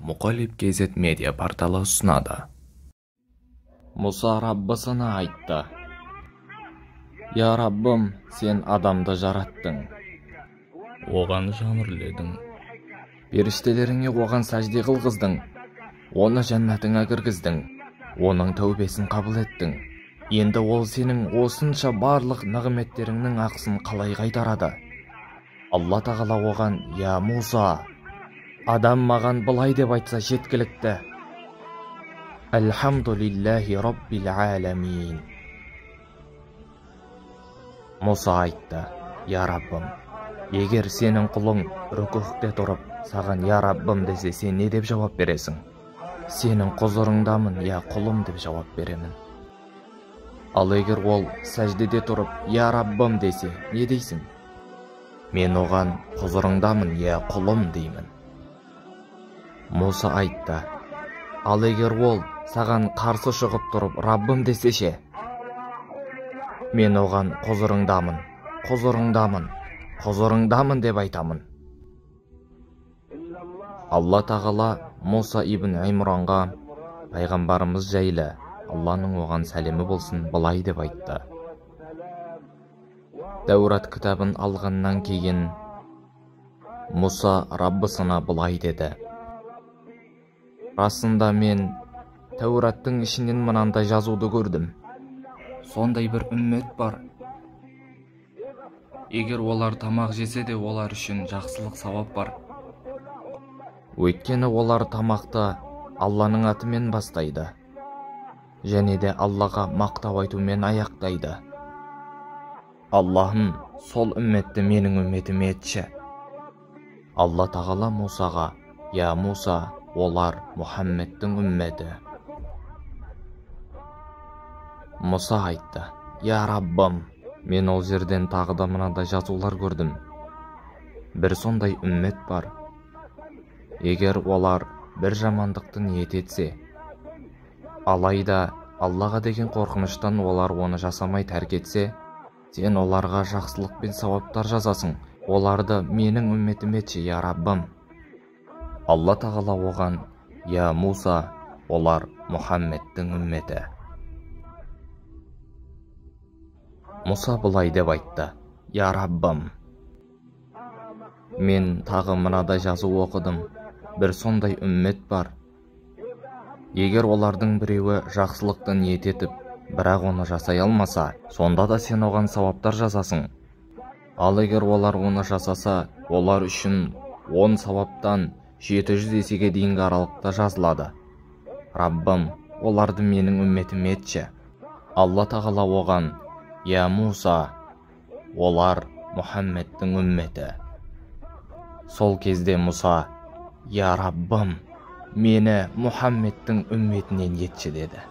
Мұқалип KZ медиа порталы ұсынады. Мұса Раббысына айтты: «Я Раббым, сен адамды жараттың, оған жан үрледің, періштелеріңе оған сәжде қылғыздың, оны жәннатыңа кіргіздің, оның тәубесін қабыл еттің. Енді ол сенің осынша барлық нығметтеріңнің ақысын қалай қайтарады?» Алла тағала оған: «Я Муса, адам маған былай деп айтса жеткілікті: Әлхамдулиллахи Раббил аламин». Муса айтты: «Я Раббым, егер сенің құлың рүкүғте тұрып, саған «Я Раббым» десе, сен не деп жауап бересің?» «Сенің құзырыңдамын, я құлым» деп жауап беремін. Ал егер ол сәждеде тұрып, «Я Раббым» десе, не дейсің?» «Мен оған құзырыңдамын, я құлым» деймін. Муса айтты: «Ал егер ол саған қарсы шығып тұрып, «Раббым» десе ше?» «Мен оған құзырыңдамын, құзырыңдамын, құзырыңдамын» деп айтамын. Алла тағала Муса ибн Имранға, пайғамбарымыз жайлы, Алланың оған сәлемі болсын, былай деп айтты: Тәурат кітабын алғаннан кейін Муса Раббысына былай деді: «Расында мен Тәураттың ішінен мынандай жазуды көрдім. Сондай бір үммет бар. Егер олар тамақ жесе де, олар үшін жақсылық сауап бар. Өйткені олар тамақты Алланың атымен бастайды, және де Аллаға мақтау айтумен аяқтайды. Аллахым, сол үмметті менің үмметіме етші». Алла тағала Мусаға: «Я Муса, олар Мұхаммедтің үмметі». Муса айтты: «Я Раббым, мен ол жерден тағы да мынандай жазулар көрдім. Бір сондай үммет бар. Егер олар бір жамандықты ниет етсе, алайда Аллаға деген қорқыныштан олар оны жасамай тәрк етсе, сен оларға жақсылық пен сауаптар жазасың. Оларды менің үмметім етші, я Раббым». Алла тағала оған: «Я Муса, олар Мұхаммедтің үмметі». Муса былай деп айтты: «Я Раббым, мен тағы мынадай жазу оқыдым. Бір сондай үммет бар. Егер олардың біреуі жақсылықты ниет етіп, бірақ оны жасай алмаса, сонда да сен оған сауаптар жазасың. Ал егер олар оны жасаса, олар үшін 10 сауаптан 700 есеге дейінгі аралықта жазылады. Раббым, оларды менің үмметіме етші». Алла тағала оған: «Я Муса, олар Мұхаммедтің үмметі». Сол кезде Муса: «Я Раббым, мені Мұхаммедтің үмметінен етші» деді.